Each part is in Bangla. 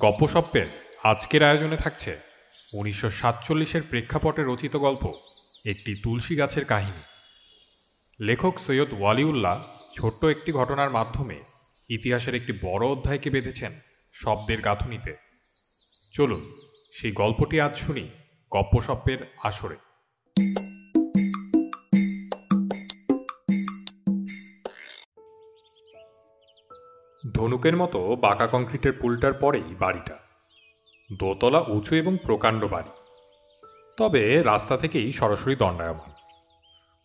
গপ্পসপ্পের আজকের আয়োজনে থাকছে 1947-এর প্রেক্ষাপটে রচিত গল্প একটি তুলসী গাছের কাহিনী। লেখক সৈয়দ ওয়ালিউল্লাহ ছোট্ট একটি ঘটনার মাধ্যমে ইতিহাসের একটি বড় অধ্যায়কে বেঁধেছেন শব্দের গাঁথুনিতে। চলুন সেই গল্পটি আজ শুনি গপ্পসপ্পের আসরে। ধনুকের মতো বাঁকা কংক্রিটের পুলটার পরেই বাড়িটা। দোতলা, উঁচু এবং প্রকাণ্ড বাড়ি, তবে রাস্তা থেকেই সরাসরি দণ্ডায়মান।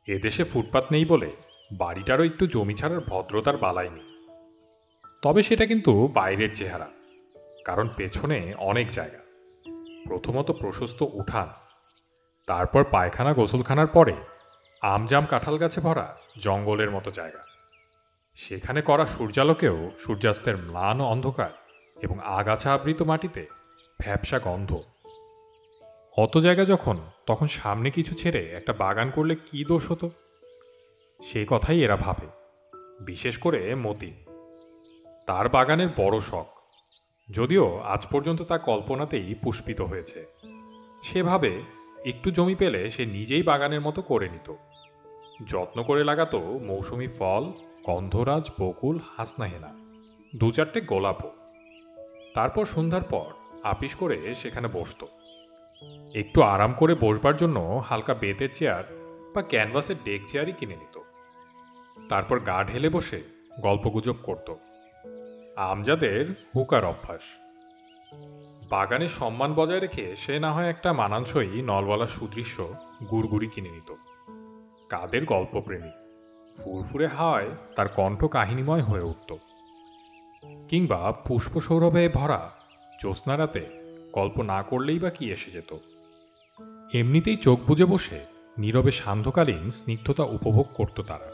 এদেশে ফুটপাত নেই বলে বাড়িটারও একটু জমি ছাড়ার ভদ্রতার বালাই নেই। তবে সেটা কিন্তু বাইরের চেহারা, কারণ পেছনে অনেক জায়গা। প্রথমত প্রশস্ত উঠান, তারপর পায়খানা গোসলখানার পরে আমজাম কাঁঠাল গাছে ভরা জঙ্গলের মতো জায়গা। সেখানে করা সূর্যালোকেও সূর্যাস্তের ম্লান অন্ধকার এবং আগাছা আবৃত মাটিতে ভ্যাপসা গন্ধ। অত জায়গা যখন, তখন সামনে কিছু ছেড়ে একটা বাগান করলে কি দোষ হতো, সে কথাই এরা ভাবে। বিশেষ করে মতিন, তার বাগানের বড় শখ, যদিও আজ পর্যন্ত তা কল্পনাতেই পুষ্পিত হয়েছে। সে ভাবে একটু জমি পেলে সে নিজেই বাগানের মতো করে নিত, যত্ন করে লাগাতো মৌসুমি ফল, গন্ধরাজ, বকুল, হাসনাহেনা, দু চারটে গোলাপও। তারপর সন্ধ্যার পর আপিস করে সেখানে বসত। একটু আরাম করে বসবার জন্য হালকা বেতের চেয়ার বা ক্যানভাসের ডেক চেয়ারই কিনে নিত। তারপর গা ঢেলে বসে গল্পগুজব করত। আমজাদের হুকার অভ্যাস। বাগানে সম্মান বজায় রেখে সে না হয় একটা মানানসই নলওয়ালা সুদৃশ্য গুড়গুড়ি কিনে নিত। কাদের গল্পপ্রেমী, ফুরফুরে হাওয়ায় তার কণ্ঠ কাহিনীময় হয়ে উঠত। কিংবা পুষ্প সৌরভে ভরা জ্যোৎস্না রাতে গল্প না করলেই বা কি এসে যেত। এমনিতেই চোখ বুজে বসে নীরবে সান্ধ্যকালীন স্নিগ্ধতা উপভোগ করত তারা।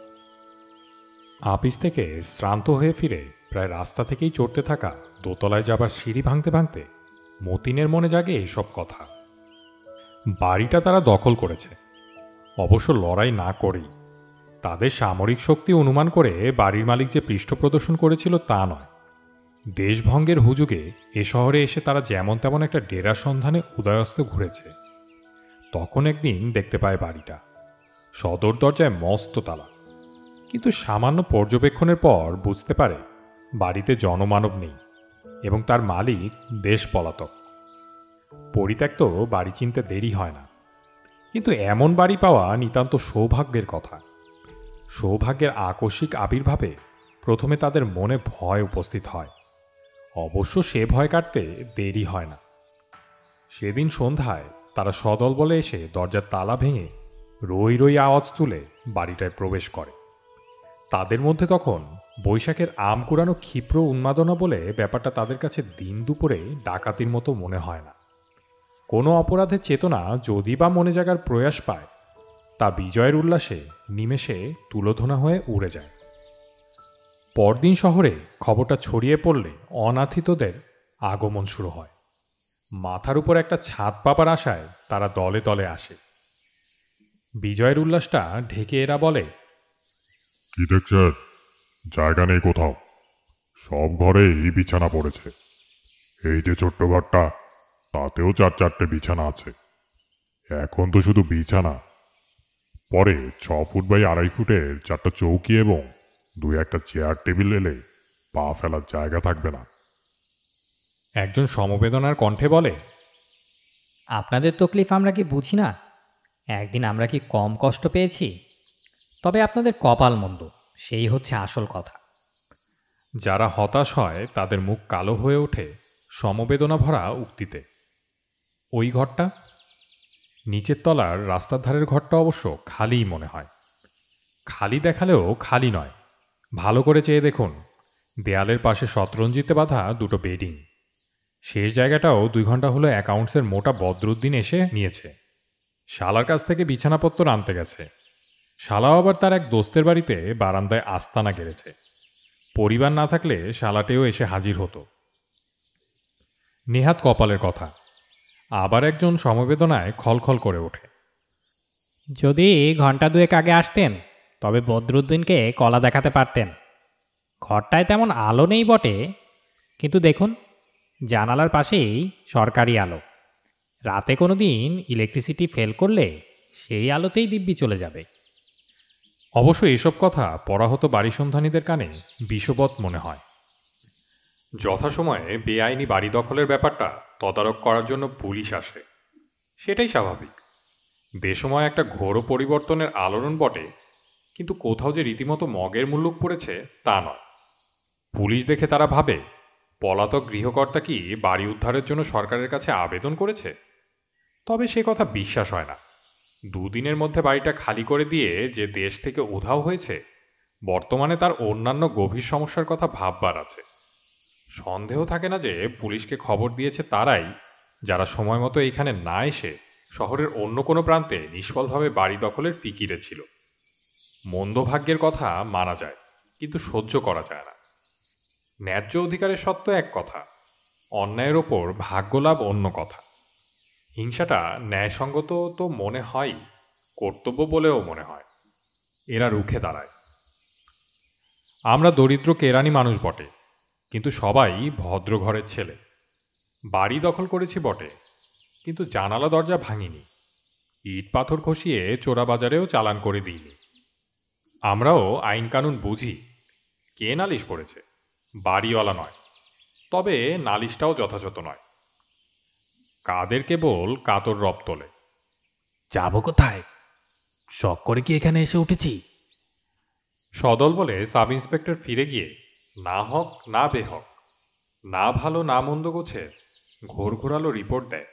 আপিস থেকে শ্রান্ত হয়ে ফিরে প্রায় রাস্তা থেকেই চড়তে থাকা দোতলায় যাবার সিঁড়ি ভাঙতে ভাঙতে মতিনের মনে জাগে এইসব কথা। বাড়িটা তারা দখল করেছে, অবশ্য লড়াই না করেই। তাদের সামরিক শক্তি অনুমান করে বাড়ির মালিক যে পৃষ্ঠ প্রদর্শন করেছিল তা নয়। দেশভঙ্গের হুজুগে এ শহরে এসে তারা যেমন তেমন একটা ডেরা সন্ধানে উদয়স্ত ঘুরেছে। তখন একদিন দেখতে পায় বাড়িটা, সদর দরজায় মস্ত তালা। কিন্তু সামান্য পর্যবেক্ষণের পর বুঝতে পারে বাড়িতে জনমানব নেই এবং তার মালিক দেশ পলাতক। পরিত্যক্ত বাড়ি চিনতে দেরি হয় না, কিন্তু এমন বাড়ি পাওয়া নিতান্ত সৌভাগ্যের কথা। সৌভাগ্যের আকস্মিক আবির্ভাবে প্রথমে তাদের মনে ভয় উপস্থিত হয়। অবশ্য সে ভয় কাটতে দেরি হয় না। সেদিন সন্ধ্যায় তারা সদল বলে এসে দরজার তালা ভেঙে রই রই আওয়াজ তুলে বাড়িটায় প্রবেশ করে। তাদের মধ্যে তখন বৈশাখের আম কুড়ানো ক্ষিপ্র উন্মাদনা বলে ব্যাপারটা তাদের কাছে দিন দুপুরে ডাকাতির মতো মনে হয় না। কোনো অপরাধের চেতনা যদি বা মনে জাগার প্রয়াস পায়, তা বিজয়ের উল্লাসে নিমেষে তুলোধনা হয়ে উড়ে যায়। পরদিন শহরে খবরটা ছড়িয়ে পড়লে অনাথিতদের আগমন শুরু হয়। মাথার উপর একটা ছাদ পাবার আশায় তারা দলে দলে আসে। বিজয়ের উল্লাসটা ঢেকে এরা বলে, কি দেখছেন? জায়গা নেই কোথাও, সব ঘরেই বিছানা পড়েছে। এই যে ছোট্ট ঘরটা, তাতেও 4-4টে বিছানা আছে। এখন তো শুধু বিছানা, পরে 6 ফুট বাই 2.5 ফুটের 4টা চৌকি এবং 2-1টা চেয়ার টেবিল এলে পা ফেলার জায়গা থাকবে না। একজন সমবেদনার কণ্ঠে বলে, আপনাদের তকলিফ আমরা কি বুঝি না? একদিন আমরা কি কম কষ্ট পেয়েছি? তবে আপনাদের কপাল মন্দ, সেই হচ্ছে আসল কথা। যারা হতাশ হয় তাদের মুখ কালো হয়ে ওঠে সমবেদনা ভরা উক্তিতে। ওই ঘরটা, নিচের তলার রাস্তার ধারের ঘরটা অবশ্য খালিই মনে হয়। খালি দেখালেও খালি নয়। ভালো করে চেয়ে দেখুন, দেয়ালের পাশে শতরঞ্জিতে বাঁধা দুটো বেডিং। শেষ জায়গাটাও 2 ঘন্টা হলো অ্যাকাউন্টসের মোটা বদরুদ্দিন এসে নিয়েছে। শালার কাছ থেকে বিছানাপত্তর আনতে গেছে। শালাও আবার তার এক দোস্তের বাড়িতে বারান্দায় আস্তানা গেড়েছে। পরিবার না থাকলে শালাটেও এসে হাজির হতো। নেহাত কপালের কথা। আবার একজন সমবেদনায় খলখল করে ওঠে, যদি ঘন্টা দুয়েক আগে আসতেন তবে বদরুদ্দিনকে কলা দেখাতে পারতেন। ঘরটায় তেমন আলো নেই বটে, কিন্তু দেখুন জানালার পাশেই সরকারি আলো। রাতে কোনো দিন ইলেকট্রিসিটি ফেল করলে সেই আলোতেই দিব্যি চলে যাবে। অবশ্য এসব কথা পরাহত বাড়ি সন্ধানীদের কানে বিষবৎ মনে হয়। যথাসময়ে বেআইনি বাড়ি দখলের ব্যাপারটা তদারক করার জন্য পুলিশ আসে, সেটাই স্বাভাবিক। বেসময় একটা ঘোর পরিবর্তনের আলোড়ন বটে, কিন্তু কোথাও যে রীতিমতো মগের মুল্লুক পড়েছে তা নয়। পুলিশ দেখে তারা ভাবে, পলাতক গৃহকর্তা কি বাড়ি উদ্ধারের জন্য সরকারের কাছে আবেদন করেছে? তবে সে কথা বিশ্বাস হয় না। দুদিনের মধ্যে বাড়িটা খালি করে দিয়ে যে দেশ থেকে উধাও হয়েছে, বর্তমানে তার অন্যান্য গভীর সমস্যার কথা ভাববার আছে। সন্দেহ থাকে না যে পুলিশকে খবর দিয়েছে তারাই, যারা সময় মতো এইখানে না এসে শহরের অন্য কোনো প্রান্তে নিষ্ফলভাবে বাড়ি দখলের ফিকিরে ছিল। মন্দ ভাগ্যের কথা মানা যায়, কিন্তু সহ্য করা যায় না। ন্যায্য অধিকারের সত্ত্ব এক কথা, অন্যায়ের ওপর ভাগ্যলাভ অন্য কথা। হিংসাটা ন্যায়সঙ্গত তো মনে হয়, কর্তব্য বলেও মনে হয়। এরা রুখে দাঁড়ায়। আমরা দরিদ্র কেরানি মানুষ বটে, কিন্তু সবাই ভদ্র ঘরের ছেলে। বাড়ি দখল করেছি বটে, কিন্তু জানালা দরজা ভাঙিনি। ইট পাথর খসিয়ে চোরাবাজারেও চালান করে দিইনি। আমরাও আইন কানুন বুঝি। কে নালিশ করেছে? বাড়িওয়ালা নয়। তবে নালিশটাও যথাযথ নয়। কাদের কেবল কাতর রব তোলে। যাবো কোথায়? শখ করে কি এখানে এসে উঠেছি? সদল বলে সাব ইন্সপেক্টর ফিরে গিয়ে না হক না বেহক, না ভালো না মন্দ গোছের ঘোর ঘোরালো রিপোর্ট দেয়,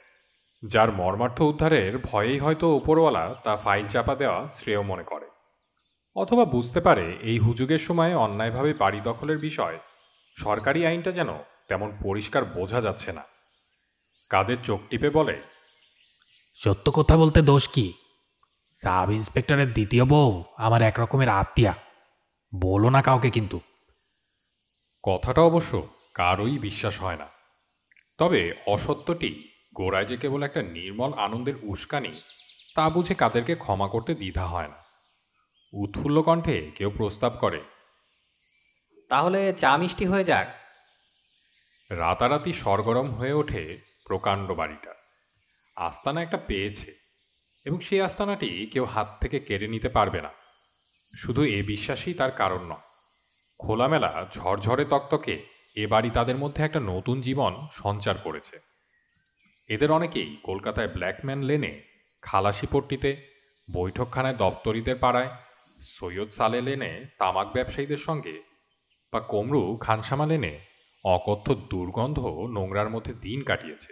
যার মর্মার্থ উদ্ধারের ভয়েই হয়তো ওপরওয়ালা তা ফাইল চাপা দেওয়া শ্রেয় মনে করে। অথবা বুঝতে পারে এই হুজুগের সময়ে অন্যায়ভাবে বাড়ি দখলের বিষয় সরকারি আইনটা যেন তেমন পরিষ্কার বোঝা যাচ্ছে না। কাদের চোখ টিপে বলে, সত্য কথা বলতে দোষ কি? সাব ইন্সপেক্টরের দ্বিতীয় বউ আমার এক রকমের আত্মীয়া। বলো না কাউকে কিন্তু। কথাটা অবশ্য কারোই বিশ্বাস হয় না। তবে অসত্যটি গোড়ায় যে কেবল একটা নির্মল আনন্দের উস্কানি, তা বুঝে কাদেরকে ক্ষমা করতে দ্বিধা হয় না। উৎফুল্ল কণ্ঠে কেউ প্রস্তাব করে, তাহলে চা মিষ্টি হয়ে যাক। রাতারাতি সরগরম হয়ে ওঠে প্রকাণ্ড বাড়িটা। আস্তানা একটা পেয়েছে, এবং সেই আস্তানাটি কেউ হাত থেকে কেড়ে নিতে পারবে না। শুধু এ বিশ্বাসই তার কারণ নয়, খোলামেলা ঝরঝরে তকতকে এ বাড়ি তাদের মধ্যে একটা নতুন জীবন সঞ্চার করেছে। এদের অনেকেই কলকাতায় ব্ল্যাকম্যান লেনে, খালাসিপট্টিতে, বৈঠকখানায় দপ্তরিদের পাড়ায়, সৈয়দ সালে লেনে তামাক ব্যবসায়ীদের সঙ্গে, বা কমরু খানসামা লেনে অকথ্য দুর্গন্ধ নোংরার মধ্যে দিন কাটিয়েছে।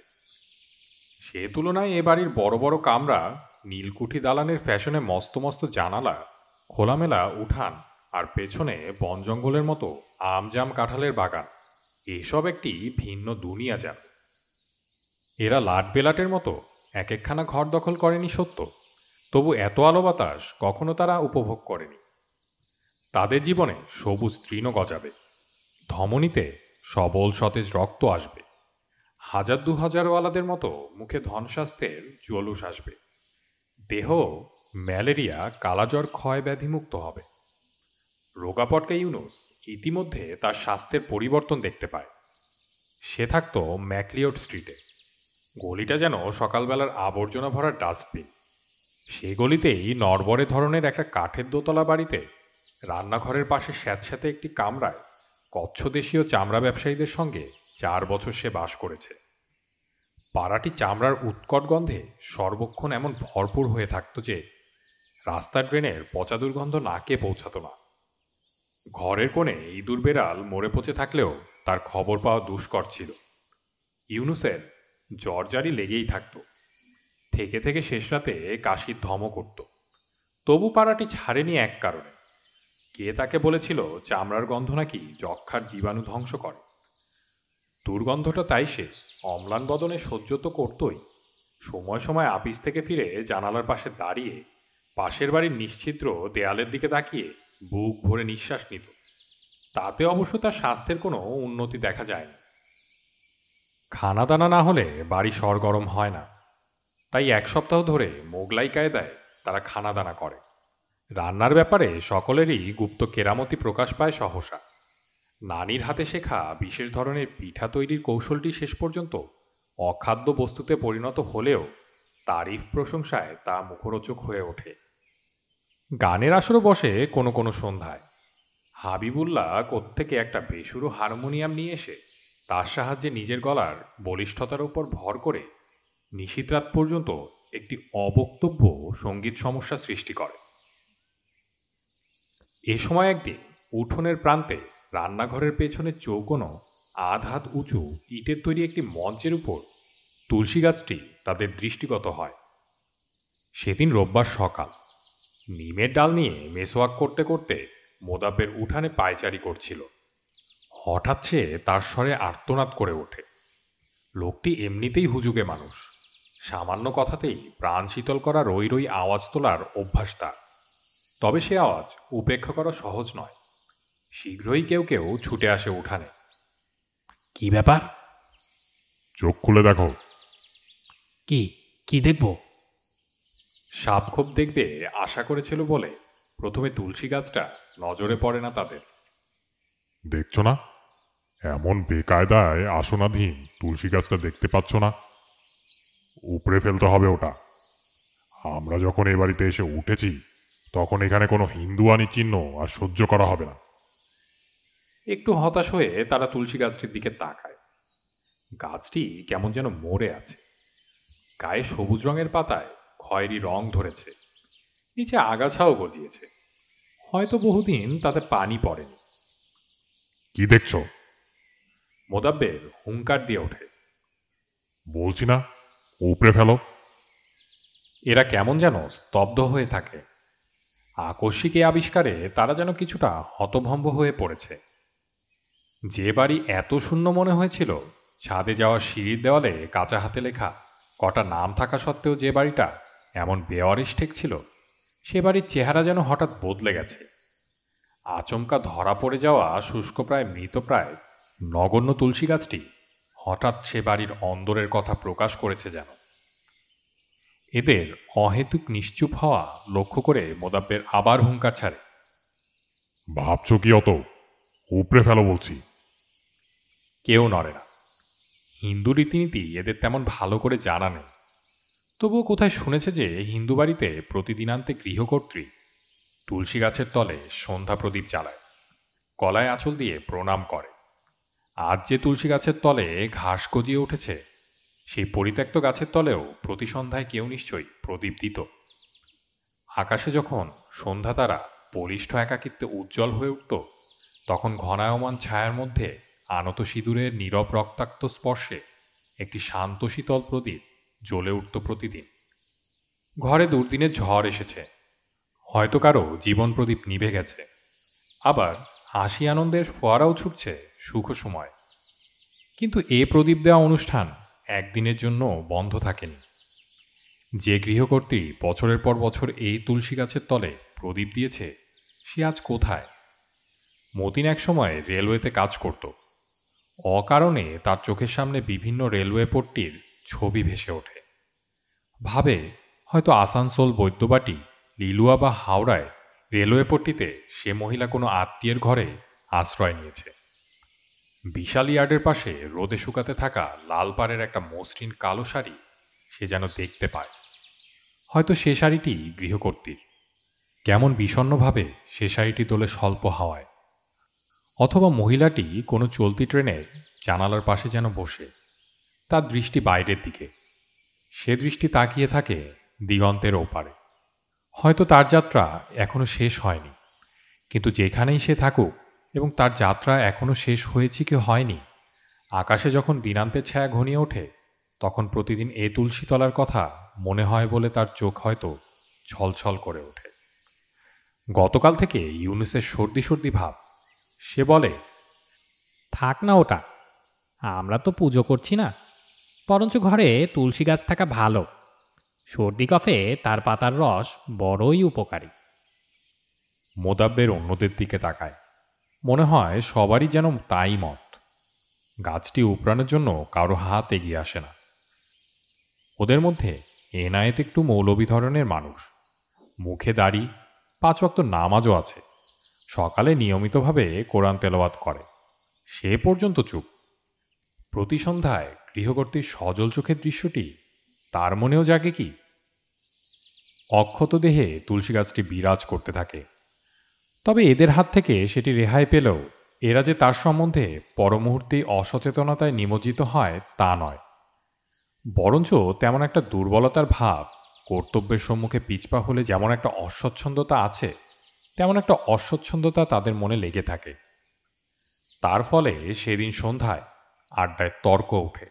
সে তুলনায় এ বাড়ির বড় বড় কামরা, নীলকুঠি দালানের ফ্যাশনে মস্ত মস্ত জানালা, খোলামেলা উঠান, আর পেছনে বন জঙ্গলের মতো আমজাম কাঁঠালের বাগান, এসব একটি ভিন্ন দুনিয়া যান। এরা লাট বেলাটের মতো এক একখানা ঘর দখল করেনি সত্য, তবু এত আলো বাতাস কখনো তারা উপভোগ করেনি। তাদের জীবনে সবুজ তৃণ গজাবে, ধমনীতে সবল সতেজ রক্ত আসবে, হাজার দু হাজারওয়ালাদের মতো মুখে ধনস্বাস্থ্যের জলুস আসবে, দেহ ম্যালেরিয়া কালাজ্বর ক্ষয় ব্যাধিমুক্ত হবে। রোগাপটকা ইউনুস ইতিমধ্যে তার স্বাস্থ্যের পরিবর্তন দেখতে পায়। সে থাকত ম্যাকলিওড স্ট্রিটে। গলিটা যেন সকালবেলার আবর্জনা ভরা ডাস্টবিন। সে গলিতেই নরবরে ধরনের একটা কাঠের দোতলা বাড়িতে, রান্নাঘরের পাশে স্যাঁতস্যাঁতে একটি কামরায় কচ্ছদেশীয় চামড়া ব্যবসায়ীদের সঙ্গে 4 বছর সে বাস করেছে। পাড়াটি চামড়ার উৎকট গন্ধে সর্বক্ষণ এমন ভরপুর হয়ে থাকত যে রাস্তার ড্রেনের পচা দুর্গন্ধ নাকে পৌঁছাত না। ঘরের কোণে ইঁদুর বেড়াল মরে পচে থাকলেও তার খবর পাওয়া দুষ্কর ছিল। ইউনুসের জ্বরজারি লেগেই থাকত। থেকে থেকে শেষ রাতে কাশির ধমক উঠত। তবু পাড়াটি ছাড়েনি এক কারণে। কে তাকে বলেছিল চামড়ার গন্ধ নাকি যক্ষার জীবাণু ধ্বংস করে। দুর্গন্ধটা তাই সে অম্লান বদনে সহ্য তো করতই। সময় সময় আপিস থেকে ফিরে জানালার পাশে দাঁড়িয়ে পাশের বাড়ির নিশ্ছিদ্র দেয়ালের দিকে তাকিয়ে বুক ভরে নিঃশ্বাস নিত। তাতে অবশ্য তার স্বাস্থ্যের কোনো উন্নতি দেখা যায়নি। খানাদানা না হলে বাড়ি সরগরম হয় না, তাই 1 সপ্তাহ ধরে মোগলাই কায়দায় তারা খানাদানা করে। রান্নার ব্যাপারে সকলেরই গুপ্ত কেরামতি প্রকাশ পায় সহসা। নানির হাতে শেখা বিশেষ ধরনের পিঠা তৈরির কৌশলটি শেষ পর্যন্ত অখাদ্য বস্তুতে পরিণত হলেও তারিফ প্রশংসায় তা মুখরোচক হয়ে ওঠে। গানের আসরও বসে কোনো কোনো সন্ধ্যায়। হাবিবুল্লাহ কোত্থেকে একটা বেসুরো হারমোনিয়াম নিয়ে এসে তার সাহায্যে নিজের গলার বলিষ্ঠতার উপর ভর করে নিশীথরাত পর্যন্ত একটি অবক্তব্য সঙ্গীত সমস্যা সৃষ্টি করে। এ সময় একদিন উঠোনের প্রান্তে রান্নাঘরের পেছনে চৌকোনো আধ হাত উঁচু ইটের তৈরি একটি মঞ্চের উপর তুলসী গাছটি তাদের দৃষ্টিগত হয়। সেদিন রোববার সকাল। নিমের ডাল নিয়ে মেসোয়াক করতে করতে মোদাব্বের উঠানে পায়চারি করছিল। হঠাৎ সে তার স্বরে আর্তনাদ করে ওঠে। লোকটি এমনিতেই হুজুগে মানুষ, সামান্য কথাতেই প্রাণ শীতল করা রই রই আওয়াজ তোলার অভ্যাস তার। তবে সে আওয়াজ উপেক্ষা করা সহজ নয়। শীঘ্রই কেউ কেউ ছুটে আসে উঠানে। কি ব্যাপার? চোখ খুলে দেখো। কি কি দেখব? সাপখোপ দেখবে আশা করেছিল বলে প্রথমে তুলসী গাছটা নজরে পড়ে না তাদের। দেখছো না, এমন বেকায়দায় আসনাধীন তুলসী গাছটা দেখতে পাচ্ছ না? উপড়ে ফেলতে হবে ওটা। আমরা যখন এ বাড়িতে এসে উঠেছি তখন এখানে কোনো হিন্দুয়ানি চিহ্ন আর সহ্য করা হবে না। একটু হতাশ হয়ে তারা তুলসী গাছটির দিকে তাকায়। গাছটি কেমন যেন মরে আছে। গায়ে সবুজ রঙের পাতায় খয়েরি রং ধরেছে, নিচে আগাছাও গজিয়েছে। হয়তো বহুদিন তাতে পানি পড়েনি। কি দেখছো? মোদাব্বের হুঙ্কার দিয়ে ওঠে। বলছি না, উপড়ে ফেলো। এরা কেমন যেন স্তব্ধ হয়ে থাকে। আকস্মিক এ আবিষ্কারে তারা যেন কিছুটা হতভম্ব হয়ে পড়েছে। যে বাড়ি এত শূন্য মনে হয়েছিল, ছাদে যাওয়ার সিঁড়ির দেওয়ালে কাঁচা হাতে লেখা কটা নাম থাকা সত্ত্বেও যে বাড়িটা এমন বেওয়ারিশ ঠেকছিল, সে বাড়ির চেহারা যেন হঠাৎ বদলে গেছে। আচমকা ধরা পড়ে যাওয়া শুষ্কপ্রায় মৃতপ্রায় নগণ্য তুলসী গাছটি হঠাৎ সে বাড়ির অন্দরের কথা প্রকাশ করেছে যেন। এদের অহেতুক নিশ্চুপ হওয়া লক্ষ্য করে মোদাব্বের আবার হুঙ্কার ছাড়ে। ভাবছো কি অত? উপড়ে ফেলো বলছি। কেউ নড়ে না। হিন্দু রীতিনীতি এদের তেমন ভালো করে জানা নেই। তবুও কোথায় শুনেছে যে হিন্দু বাড়িতে প্রতিদিনান্তে গৃহকর্ত্রী তুলসী গাছের তলে সন্ধ্যা প্রদীপ জ্বালায়, কলায় আঁচল দিয়ে প্রণাম করে। আজ যে তুলসী গাছের তলে ঘাস গজিয়ে উঠেছে, সেই পরিত্যক্ত গাছের তলেও প্রতি সন্ধ্যায় কেউ নিশ্চয়ই প্রদীপ দিত। আকাশে যখন সন্ধ্যা তারা বলিষ্ঠ একাকিত্বে উজ্জ্বল হয়ে উঠত, তখন ঘনায়মান ছায়ার মধ্যে আনত সিঁদুরের নীরব রক্তাক্ত স্পর্শে একটি শান্ত শীতল প্রদীপ জ্বলে উঠত প্রতিদিন। ঘরে দুর্দিনের ঝড় এসেছে, হয়তো কারো জীবন প্রদীপ নিভে গেছে, আবার হাসি আনন্দের ফোয়ারাও ছুটছে সুখ সময়। কিন্তু এ প্রদীপ দেওয়া অনুষ্ঠান একদিনের জন্য বন্ধ থাকেনি। যে গৃহকর্ত্রী বছরের পর বছর এই তুলসী গাছের তলে প্রদীপ দিয়েছে, সে আজ কোথায়? মতিন একসময় রেলওয়েতে কাজ করত। অকারণে তার চোখের সামনে বিভিন্ন রেলওয়ে পট্টির ছবি ভেসে ওঠে। ভাবে হয়তো আসানসোল, বৈদ্যবাটি, লিলুয়া বা হাওড়ায় রেলওয়ে পট্টিতে সে মহিলা কোনো আত্মীয়ের ঘরে আশ্রয় নিয়েছে। বিশাল ইয়ার্ডের পাশে রোদে শুকাতে থাকা লাল পাড়ের একটা মসৃণ কালো শাড়ি সে যেন দেখতে পায়। হয়তো সে শাড়িটি গৃহকর্ত্রীর। কেমন বিষণ্ণভাবে সে শাড়িটি দোলে স্বল্প হাওয়ায়। অথবা মহিলাটি কোনো চলতি ট্রেনের জানালার পাশে যেন বসে, তার দৃষ্টি বাইরের দিকে। সে দৃষ্টি তাকিয়ে থাকে দিগন্তের ওপারে। হয়তো তার যাত্রা এখনো শেষ হয়নি, কিন্তু যেখানেই সে থাকুক এবং তার যাত্রা এখনো শেষ হয়েছে কি হয়নি, আকাশে যখন দিনান্তের ছায়া ঘনিয়ে ওঠে, তখন প্রতিদিন এ তুলসীতলার কথা মনে হয় বলে তার চোখ হয়তো ছলছল করে ওঠে। গতকাল থেকে ইউনুসের সর্দি সর্দি ভাব। সে বলে, থাক না ওটা, আমরা তো পুজো করছি না, বরঞ্চ ঘরে তুলসী গাছ থাকা ভালো। সর্দি কফে তার পাতার রস বড়ই উপকারী। মোদাব্বের অন্যদের দিকে তাকায়। মনে হয় সবারই যেন তাই মত। গাছটি উপড়ানোর জন্য কারো হাত এগিয়ে আসে না। ওদের মধ্যে এনায়েত একটু মৌলবী ধরনের মানুষ। মুখে দাড়ি, 5 ওয়াক্ত নামাজও আছে। সকালে নিয়মিতভাবে কোরআন তেলাওয়াত করে। সে পর্যন্ত চুপ। প্রতি সন্ধ্যায় গৃহকর্ত্রীর সজল চোখের দৃশ্যটি তার মনেও জাগে কি? অক্ষত দেহে তুলসী গাছটি বিরাজ করতে থাকে। তবে এদের হাত থেকে সেটি রেহাই পেলেও এরা যে তার সম্বন্ধে পরমুহূর্তেই অসচেতনতায় নিমজ্জিত হয় তা নয়, বরঞ্চ তেমন একটা দুর্বলতার ভাব, কর্তব্যের সম্মুখে পিছপা হলে যেমন একটা অস্বচ্ছন্দতা আছে, তেমন একটা অস্বচ্ছন্দতা তাদের মনে লেগে থাকে। তার ফলে সেদিন সন্ধ্যায় আড্ডায় তর্ক ওঠে।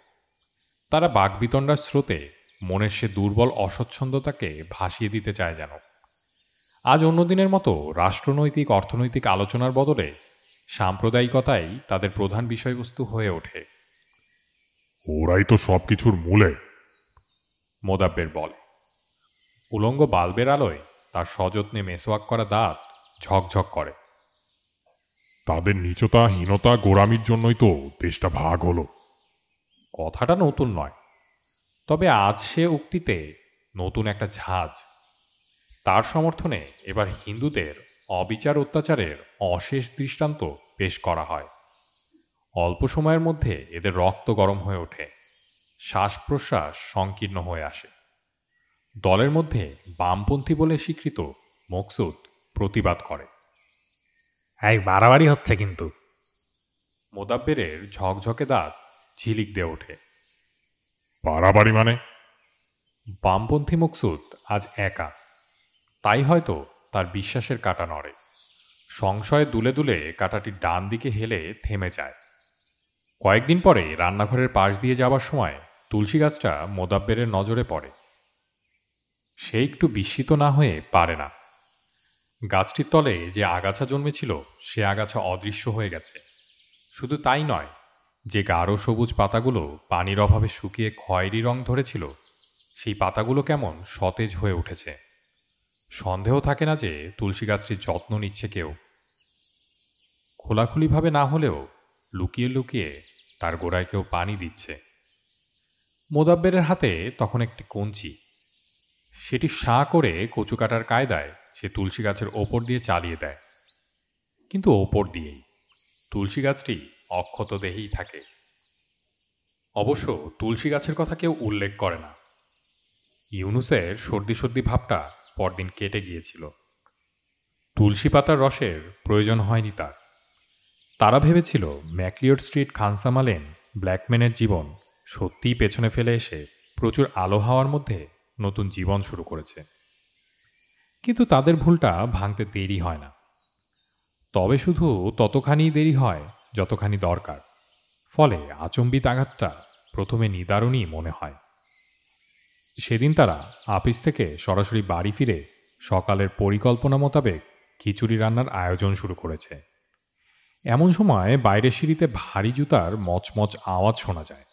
তারা বাগবিতণ্ডার স্রোতে মনের সে দুর্বল অস্বচ্ছন্দতাকে ভাসিয়ে দিতে চায় যেন। আজ অন্যদিনের মতো রাষ্ট্রনৈতিক অর্থনৈতিক আলোচনার বদলে সাম্প্রদায়িকতাই তাদের প্রধান বিষয়বস্তু হয়ে ওঠে। ওরাই তো সব কিছুর মূলে। মোদাব্বের বলে। উলঙ্গ বাল্বের আলোয় তার সযত্নে মেসোয়াক করা দাঁত ঝকঝক করে। তাদের নীচতা, হীনতা, গোড়ামির জন্যই তো দেশটা ভাগ হলো। কথাটা নতুন নয়, তবে আজ সে উক্তিতে নতুন একটা ঝাঁজ। তার সমর্থনে এবার হিন্দুদের অবিচার অত্যাচারের অশেষ দৃষ্টান্ত পেশ করা হয়। অল্প সময়ের মধ্যে এদের রক্ত গরম হয়ে ওঠে, শ্বাস প্রশ্বাস সংকীর্ণ হয়ে আসে। দলের মধ্যে বামপন্থী বলে স্বীকৃত মকসুদ প্রতিবাদ করে। এই বাড়াবাড়ি হচ্ছে কিন্তু। মোদাব্বেরের ঝকঝকে দাঁত ঝিলিক দিয়ে ওঠে। বাড়াবাড়ি মানে? বামপন্থী মকসুদ আজ একা, তাই হয়তো তার বিশ্বাসের কাঁটা নড়ে। সংশয়ে দুলে দুলে কাঁটাটি ডান দিকে হেলে থেমে যায়। কয়েকদিন পরে রান্নাঘরের পাশ দিয়ে যাবার সময় তুলসী গাছটা মোদাব্বেরের নজরে পড়ে। সে একটু বিস্মিত না হয়ে পারে না। গাছটির তলে যে আগাছা জন্মেছিল সে আগাছা অদৃশ্য হয়ে গেছে। শুধু তাই নয়, যে গাঢ় সবুজ পাতাগুলো পানির অভাবে শুকিয়ে খয়েরি রং ধরেছিল সেই পাতাগুলো কেমন সতেজ হয়ে উঠেছে। সন্দেহ থাকে না যে তুলসী গাছটির যত্ন নিচ্ছে কেউ। খোলাখুলিভাবে না হলেও লুকিয়ে লুকিয়ে তার গোড়ায় কেউ পানি দিচ্ছে। মোদাব্বেরের হাতে তখন একটি কঞ্চি। সেটি সাঁ করে কচু কাটার কায়দায় সে তুলসী গাছের ওপর দিয়ে চালিয়ে দেয়। কিন্তু ওপর দিয়েই, তুলসী গাছটি অক্ষত দেহেই থাকে। অবশ্য তুলসী গাছের কথা কেউ উল্লেখ করে না। ইউনুসের সর্দি সর্দি ভাবটা পরদিন কেটে গিয়েছিল। তুলসী পাতার রসের প্রয়োজন হয়নি তার। তারা ভেবেছিল ম্যাকলিওড স্ট্রিট খানসামা লেন ব্ল্যাকম্যানের জীবন সত্যিই পেছনে ফেলে এসে প্রচুর আলো হাওয়ার মধ্যে নতুন জীবন শুরু করেছে। কিন্তু তাদের ভুলটা ভাঙতে দেরি হয় না। তবে শুধু ততখানি দেরি হয় যতখানি দরকার। ফলে আচম্বিত আঘাতটা প্রথমে নিদারুণই মনে হয়। সেদিন তারা আপিস থেকে সরাসরি বাড়ি ফিরে সকালের পরিকল্পনা মোতাবেক খিচুড়ি রান্নার আয়োজন শুরু করেছে। এমন সময় বাইরের সিঁড়িতে ভারী জুতার মচমচ আওয়াজ শোনা যায়।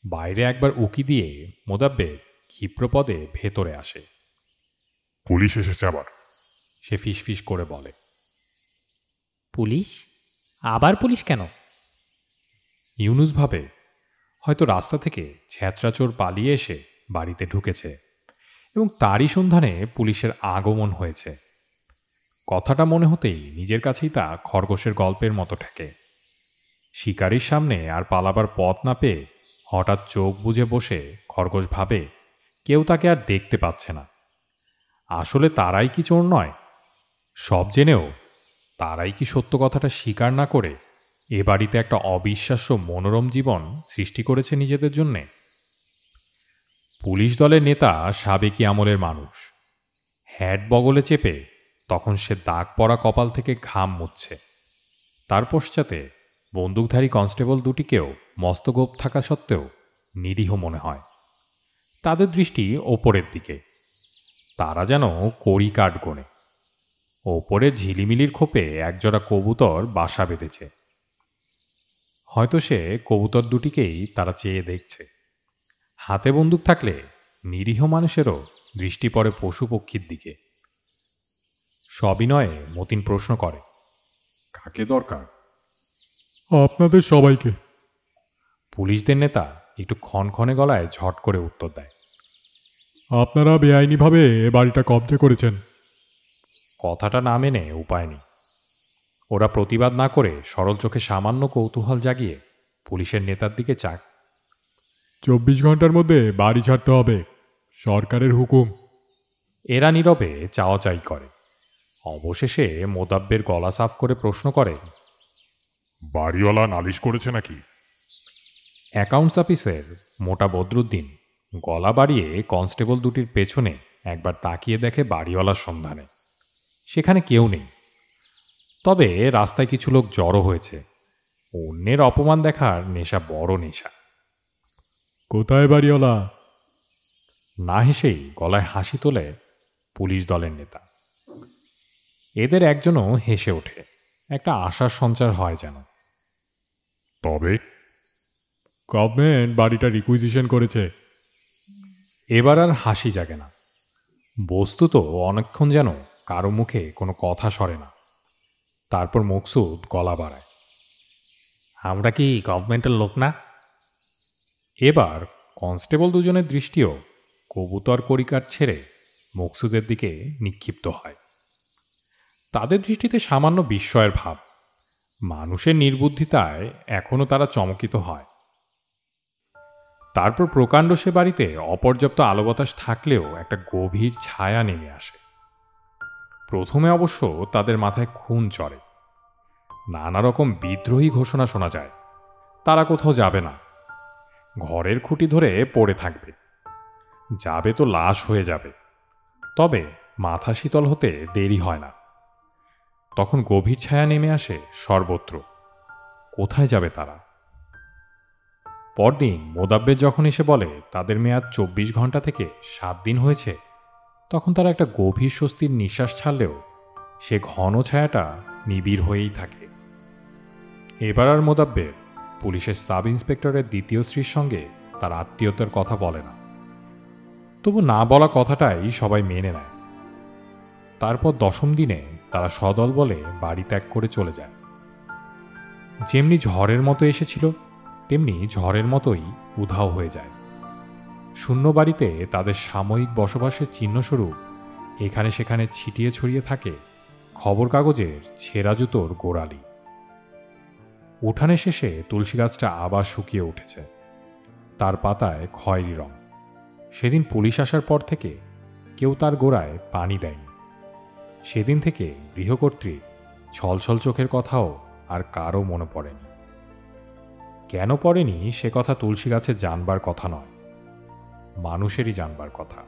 বাইরে একবার উকি দিয়ে মোদাব্বের ক্ষিপ্রপদে ভেতরে আসে। পুলিশ এসেছে আবার, সে ফিসফিস করে বলে। পুলিশ? আবার পুলিশ কেন? ইউনুস ভাবে হয়তো রাস্তা থেকে ছ্যাঁচড়াচোর পালিয়ে এসে বাড়িতে ঢুকেছে এবং তারই সন্ধানে পুলিশের আগমন হয়েছে। কথাটা মনে হতেই নিজের কাছেই তা খরগোশের গল্পের মতো ঠেকে। শিকারির সামনে আর পালাবার পথ না পেয়ে হঠাৎ চোখ বুজে বসে খরগোশ ভাবে কেউ তাকে আর দেখতে পাচ্ছে না। আসলে তারাই কি চোর নয়? সব জেনেও তারাই কি সত্য কথাটা স্বীকার না করে এ বাড়িতে একটা অবিশ্বাস্য মনোরম জীবন সৃষ্টি করেছে নিজেদের জন্যে? পুলিশ দলের নেতা সাবেকি আমলের মানুষ। হ্যাট বগলে চেপে তখন সে দাগ পড়া কপাল থেকে ঘাম মুছছে। তার পশ্চাতে বন্দুকধারী কনস্টেবল দুটিকেও মস্তগোপ থাকা সত্ত্বেও নিরীহ মনে হয়। তাদের দৃষ্টি ওপরের দিকে। তারা যেন কড়ি কাঠ গোনে। ওপরের ঝিলিমিলির খোপে একজোড়া কবুতর বাসা বেঁধেছে। হয়তো সে কবুতর দুটিকেই তারা চেয়ে দেখছে। হাতে বন্দুক থাকলে নিরীহ মানুষেরও দৃষ্টি পড়ে পশু পক্ষীর দিকে। সবিনয়ে মতিন প্রশ্ন করে, কাকে দরকার? আপনাদের সবাইকে। পুলিশদের নেতা একটু ক্ষণক্ষণে গলায় ঝট করে উত্তর দেয়, আপনারা বেআইনিভাবে এ বাড়িটা কবজা করেছেন। কথাটা না মেনে উপায় নেই। ওরা প্রতিবাদ না করে সরল চোখে সামান্য কৌতূহল জাগিয়ে পুলিশের নেতার দিকে চাক। 24 ঘন্টার মধ্যে বাড়ি ছাড়তে হবে, সরকারের হুকুম। এরা নীরবে চাওয়াচাই করে। অবশেষে মোদাব্বের গলা সাফ করে প্রশ্ন করে, বাড়িওয়ালা নালিশ করেছে নাকি? অ্যাকাউন্টস অফিসের মোটা বদরুদ্দিন গলা বাড়িয়ে কনস্টেবল দুটির পেছনে একবার তাকিয়ে দেখে বাড়িওয়ালার সন্ধানে। সেখানে কেউ নেই। তবে রাস্তায় কিছু লোক জড়ো হয়েছে। অন্যের অপমান দেখার নেশা বড় নেশা। কোথায় বাড়িওয়ালা? না হেসেই গলায় হাসি তোলে পুলিশ দলের নেতা। এদের একজনও হেসে ওঠে। একটা আশার সঞ্চার হয় যেন। তবে গভর্নমেন্ট বাড়িটা রিকুইজিশন করেছে। এবার আর হাসি জাগে না। বস্তুত অনেকক্ষণ যেন কারো মুখে কোনো কথা সরে না। তারপর মকসুদ গলা বাড়ায়, আমরা কি গভর্নমেন্টের লোক না? এবার কনস্টেবল দুজনের দৃষ্টিও কবুতর করিকার ছেড়ে মকসুদের দিকে নিক্ষিপ্ত হয়। তাদের দৃষ্টিতে সামান্য বিস্ময়ের ভাব। মানুষের নির্বুদ্ধিতায় এখনও তারা চমকিত হয়। তারপর প্রকাণ্ড সে বাড়িতে অপর্যাপ্ত আলো বাতাস থাকলেও একটা গভীর ছায়া নেমে আসে। প্রথমে অবশ্য তাদের মাথায় খুন চড়ে। নানা রকম বিদ্রোহী ঘোষণা শোনা যায়। তারা কোথাও যাবে না, ঘরের খুঁটি ধরে পড়ে থাকবে। যাবে তো লাশ হয়ে যাবে। তবে মাথা শীতল হতে দেরি হয় না। তখন গভীর ছায়া নেমে আসে সর্বত্র। কোথায় যাবে তারা? পরদিন মোদাব্বের যখন এসে বলে তাদের মেয়াদ 24 ঘন্টা থেকে 7 দিন হয়েছে, তখন তারা একটা গভীর স্বস্তির নিঃশ্বাস ছাড়লেও সে ঘন ছায়াটা নিবিড় হয়েই থাকে। এবার আর মোদাব্বের পুলিশের সাব ইন্সপেক্টরের দ্বিতীয় স্ত্রীর সঙ্গে তার আত্মীয়তার কথা বলে না। তবু না বলা কথাটাই সবাই মেনে নেয়। তারপর 10ম দিনে তারা সদল বলে বাড়ি ত্যাগ করে চলে যায়। যেমনি ঝড়ের মতো এসেছিল তেমনি ঝড়ের মতোই উধাও হয়ে যায়। শূন্য বাড়িতে তাদের সাময়িক বসবাসের চিহ্নস্বরূপ এখানে সেখানে ছিটিয়ে ছড়িয়ে থাকে খবর কাগজের ছেঁড়া জুতোর গোড়ালি। উঠানে শেষে তুলসী গাছটা আবার শুকিয়ে উঠেছে। তার পাতায় খয়েরি রং। সেদিন পুলিশ আসার পর থেকে কেউ তার গোড়ায় পানি দেয়নি। সেদিন থেকে গৃহকর্ত্রীর ছলছল চোখের কথাও আর কারও মনে পড়েনি। কেন পড়েনি সে কথা তুলসী গাছের জানবার কথা নয়, মানুষেরই জানবার কথা।